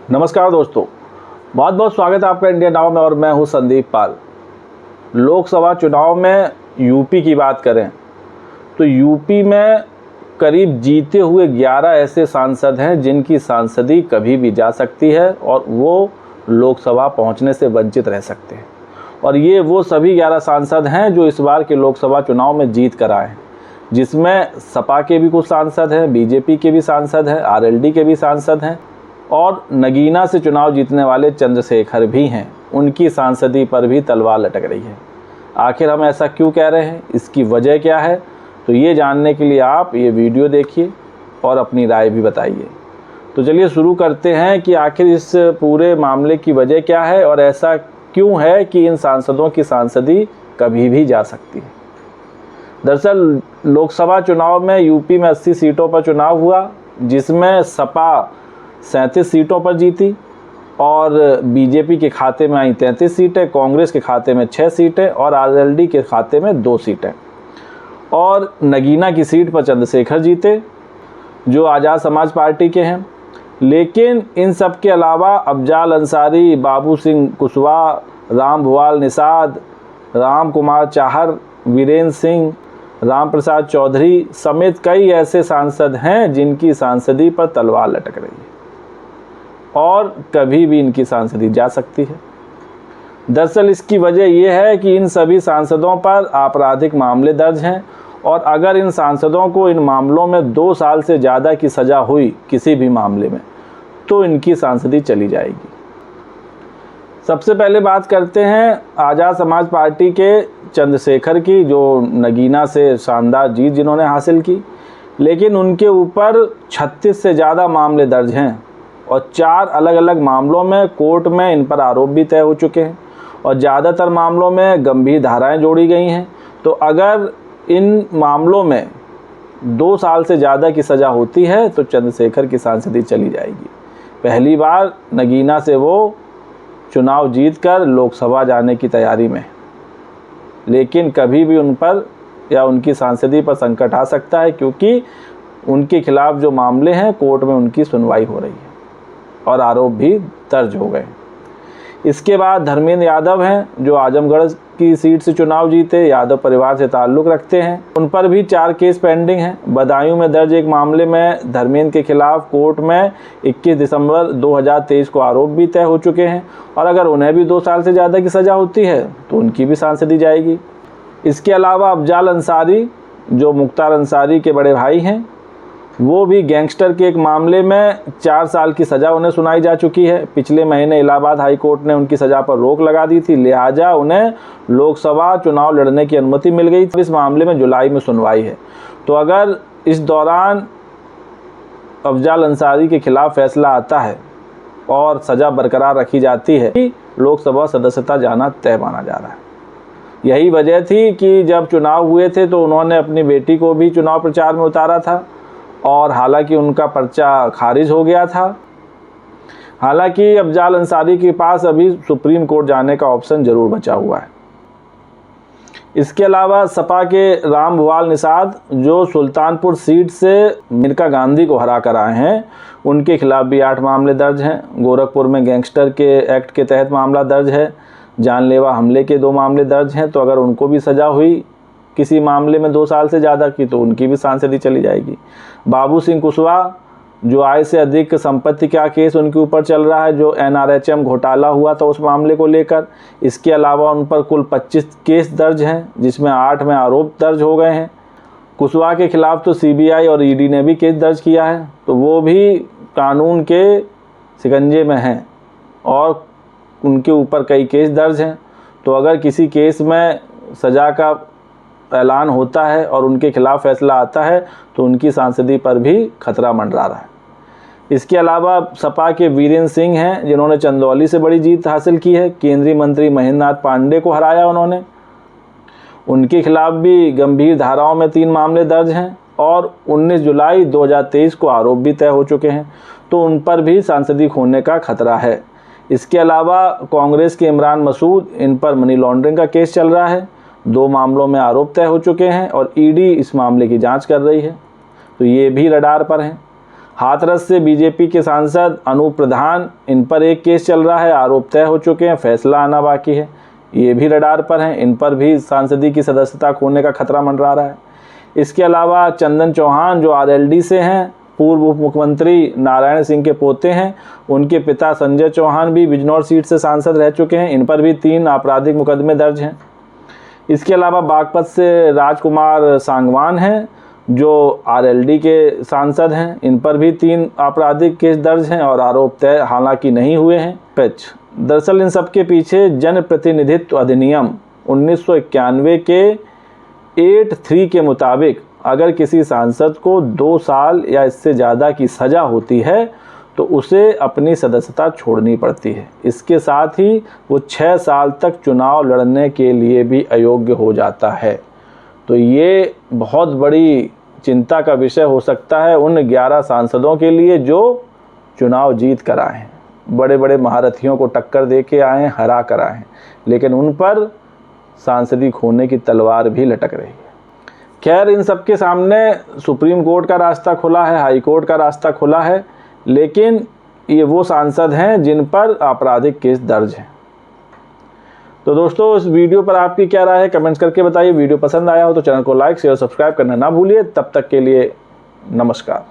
नमस्कार दोस्तों, बहुत बहुत स्वागत है आपका इंडिया नाउ में और मैं हूं संदीप पाल। लोकसभा चुनाव में यूपी की बात करें तो यूपी में करीब जीते हुए 11 ऐसे सांसद हैं जिनकी सांसदी कभी भी जा सकती है और वो लोकसभा पहुंचने से वंचित रह सकते हैं। और ये वो सभी 11 सांसद हैं जो इस बार के लोकसभा चुनाव में जीत कर आए हैं, जिसमें सपा के भी कुछ सांसद हैं, बीजेपी के भी सांसद हैं, आरएलडी के भी सांसद हैं और नगीना से चुनाव जीतने वाले चंद्रशेखर भी हैं। उनकी सांसदी पर भी तलवार लटक रही है। आखिर हम ऐसा क्यों कह रहे हैं, इसकी वजह क्या है, तो ये जानने के लिए आप ये वीडियो देखिए और अपनी राय भी बताइए। तो चलिए शुरू करते हैं कि आखिर इस पूरे मामले की वजह क्या है और ऐसा क्यों है कि इन सांसदों की सांसदी कभी भी जा सकती है। दरअसल लोकसभा चुनाव में यूपी में 80 सीटों पर चुनाव हुआ, जिसमें सपा 37 सीटों पर जीती और बीजेपी के खाते में आई 33 सीटें, कांग्रेस के खाते में 6 सीटें और आरएलडी के खाते में 2 सीटें। और नगीना की सीट पर चंद्रशेखर जीते जो आज़ाद समाज पार्टी के हैं। लेकिन इन सब के अलावा अफजाल अंसारी, बाबू सिंह कुशवाहा, राम भुआल निषाद, राम कुमार चाहर, वीरेंद्र सिंह, राम प्रसाद चौधरी समेत कई ऐसे सांसद हैं जिनकी सांसदी पर तलवार लटक रही है और कभी भी इनकी सांसदी जा सकती है। दरअसल इसकी वजह यह है कि इन सभी सांसदों पर आपराधिक मामले दर्ज हैं और अगर इन सांसदों को इन मामलों में 2 साल से ज़्यादा की सज़ा हुई किसी भी मामले में, तो इनकी सांसदी चली जाएगी। सबसे पहले बात करते हैं आज़ाद समाज पार्टी के चंद्रशेखर की, जो नगीना से शानदार जीत जिन्होंने हासिल की। लेकिन उनके ऊपर 36 से ज़्यादा मामले दर्ज हैं और 4 अलग अलग मामलों में कोर्ट में इन पर आरोप भी तय हो चुके हैं और ज़्यादातर मामलों में गंभीर धाराएं जोड़ी गई हैं। तो अगर इन मामलों में 2 साल से ज़्यादा की सज़ा होती है तो चंद्रशेखर की सांसदी चली जाएगी। पहली बार नगीना से वो चुनाव जीतकर लोकसभा जाने की तैयारी में, लेकिन कभी भी उन पर या उनकी सांसदी पर संकट आ सकता है क्योंकि उनके खिलाफ जो मामले हैं कोर्ट में उनकी सुनवाई हो रही है और आरोप भी दर्ज हो गए। इसके बाद धर्मेंद्र यादव हैं जो आजमगढ़ की सीट से चुनाव जीते, यादव परिवार से ताल्लुक़ रखते हैं। उन पर भी 4 केस पेंडिंग हैं। बदायूं में दर्ज एक मामले में धर्मेंद्र के खिलाफ कोर्ट में 21 दिसंबर 2023 को आरोप भी तय हो चुके हैं और अगर उन्हें भी 2 साल से ज़्यादा की सज़ा होती है तो उनकी भी सांसदी जाएगी। इसके अलावा अफजाल अंसारी जो मुख्तार अंसारी के बड़े भाई हैं, वो भी गैंगस्टर के एक मामले में 4 साल की सज़ा उन्हें सुनाई जा चुकी है। पिछले महीने इलाहाबाद हाई कोर्ट ने उनकी सज़ा पर रोक लगा दी थी, लिहाजा उन्हें लोकसभा चुनाव लड़ने की अनुमति मिल गई थी। इस मामले में जुलाई में सुनवाई है। तो अगर इस दौरान अफजाल अंसारी के खिलाफ फैसला आता है और सज़ा बरकरार रखी जाती है, लोकसभा सदस्यता जाना तय माना जा रहा है। यही वजह थी कि जब चुनाव हुए थे तो उन्होंने अपनी बेटी को भी चुनाव प्रचार में उतारा था और हालांकि उनका पर्चा खारिज हो गया था। हालांकि अफजाल अंसारी के पास अभी सुप्रीम कोर्ट जाने का ऑप्शन ज़रूर बचा हुआ है। इसके अलावा सपा के राम भुआल निषाद जो सुल्तानपुर सीट से मेनका गांधी को हरा कर आए हैं, उनके खिलाफ भी 8 मामले दर्ज हैं। गोरखपुर में गैंगस्टर के एक्ट के तहत मामला दर्ज है। जानलेवा हमले के 2 मामले दर्ज हैं। तो अगर उनको भी सज़ा हुई किसी मामले में 2 साल से ज़्यादा की तो उनकी भी सांसदी चली जाएगी। बाबू सिंह कुशवाहा जो आय से अधिक संपत्ति का केस उनके ऊपर चल रहा है, जो एनआरएचएम घोटाला हुआ था उस मामले को लेकर। इसके अलावा उन पर कुल 25 केस दर्ज हैं, जिसमें 8 में आरोप दर्ज हो गए हैं। कुशवाहा के खिलाफ तो सीबीआई और ईडी ने भी केस दर्ज किया है, तो वो भी कानून के शिकंजे में हैं और उनके ऊपर कई केस दर्ज हैं। तो अगर किसी केस में सज़ा का ऐलान होता है और उनके खिलाफ फैसला आता है तो उनकी सांसदी पर भी खतरा मंडरा रहा है। इसके अलावा सपा के वीरेंद्र सिंह हैं जिन्होंने चंदौली से बड़ी जीत हासिल की है। केंद्रीय मंत्री महेंद्र नाथ पांडे को हराया उन्होंने। उनके खिलाफ भी गंभीर धाराओं में 3 मामले दर्ज हैं और 19 जुलाई 2023 को आरोप भी तय हो चुके हैं, तो उन पर भी सांसदी खोने का खतरा है। इसके अलावा कांग्रेस के इमरान मसूद, इन पर मनी लॉन्ड्रिंग का केस चल रहा है। 2 मामलों में आरोप तय हो चुके हैं और ईडी इस मामले की जांच कर रही है, तो ये भी रडार पर हैं। हाथरस से बीजेपी के सांसद अनूप प्रधान, इन पर एक केस चल रहा है, आरोप तय हो चुके हैं, फैसला आना बाकी है। ये भी रडार पर हैं, इन पर भी सांसदी की सदस्यता खोने का खतरा मंडरा रहा है। इसके अलावा चंदन चौहान जो आरएलडी से हैं, पूर्व उप मुख्यमंत्री नारायण सिंह के पोते हैं, उनके पिता संजय चौहान भी बिजनौर सीट से सांसद रह चुके हैं, इन पर भी 3 आपराधिक मुकदमे दर्ज हैं। इसके अलावा बागपत से राजकुमार सांगवान हैं जो आरएलडी के सांसद हैं, इन पर भी 3 आपराधिक केस दर्ज हैं और आरोप तय हालांकि नहीं हुए हैं। दरअसल इन सब के पीछे जनप्रतिनिधित्व अधिनियम 1991 के 8(3) के मुताबिक अगर किसी सांसद को 2 साल या इससे ज़्यादा की सज़ा होती है तो उसे अपनी सदस्यता छोड़नी पड़ती है। इसके साथ ही वो 6 साल तक चुनाव लड़ने के लिए भी अयोग्य हो जाता है। तो ये बहुत बड़ी चिंता का विषय हो सकता है उन 11 सांसदों के लिए जो चुनाव जीत कर आए हैं, बड़े बड़े महारथियों को टक्कर दे के आए हैं, हरा कर आए हैं, लेकिन उन पर सांसदी खोने की तलवार भी लटक रही है। खैर, इन सब के सामने सुप्रीम कोर्ट का रास्ता खुला है, हाई कोर्ट का रास्ता खुला है, लेकिन ये वो सांसद हैं जिन पर आपराधिक केस दर्ज हैं। तो दोस्तों, इस वीडियो पर आपकी क्या राय है कमेंट्स करके बताइए। वीडियो पसंद आया हो तो चैनल को लाइक शेयर सब्सक्राइब करना ना भूलिए। तब तक के लिए नमस्कार।